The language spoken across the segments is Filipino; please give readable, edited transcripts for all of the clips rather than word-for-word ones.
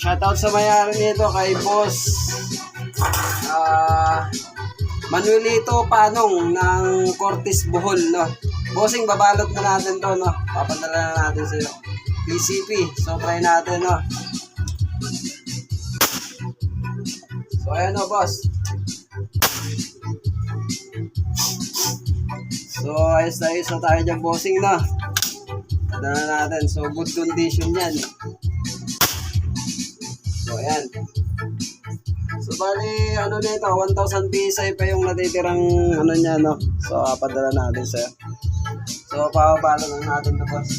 Shoutout sa mayari nito kay Boss Manuelito Panong ng Cortis Bohol, no? Bossing, babalot na natin to, no? Papadala na natin sa'yo. PCP. So, try natin, no? So, ayan, no, boss. So, ayos na tayo dyan, bossing, no? Padala natin. So, good condition yan. So, ayan. So, bali, ano nito, 1,000 PSI pa yung natitirang, ano niya, no? So, padala natin sa'yo. So, papabalo lang natin ito, boss.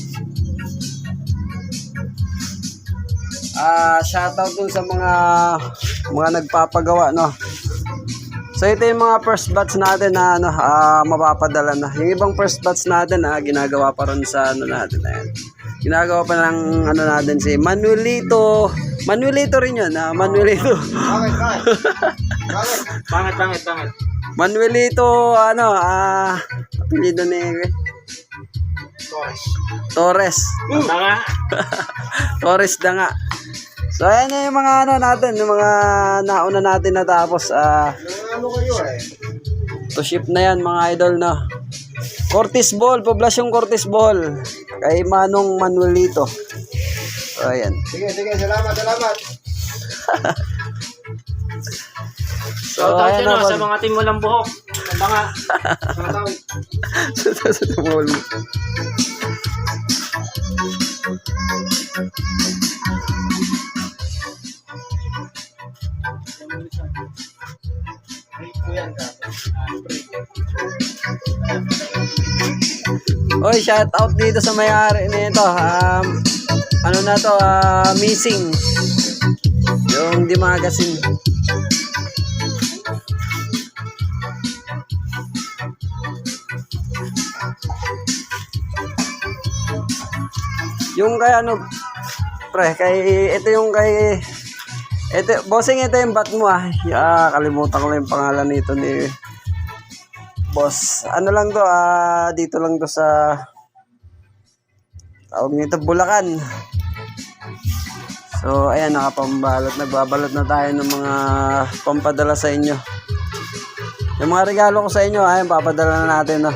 Shoutout dun sa mga nagpapagawa, no? So, ito yung mga first batch natin na, ano, mapapadala na. Yung ibang first batch natin, ginagawa pa rin sa, ano natin, ayan. Ginagawa pa ng, ano natin, si Manuelito. Manuelito rin yun, Manuelito. Pangit. Manuelito, ano, apelido ni Torres. Tanga. Torres da nga. So, ayan na yung mga, ano natin, yung mga nauna natin natapos. Ano kayo To ship na yan, mga idol, no? Cortis Bohol, poblasyong Cortis Bohol. Kay Manong Manuelito. So, ayan. Sige, salamat. So, Shoutout ayan yun, na, sa mga team walang buhok. Tanga. Shoutout. Oy, shout out dito sa may-ari nito. Ano na to, missing. Yung di magazine. Yung kay ano, pre, ito yung bossing, ito yung bat mo, kalimutan ko lang yung pangalan nito ni boss. Ano lang to, dito lang to sa, tawag nito, Bulacan. So, ayan, nakapambalot, nagbabalot na tayo ng mga pampadala sa inyo. Yung mga regalo ko sa inyo, ayan, papadala na natin, no?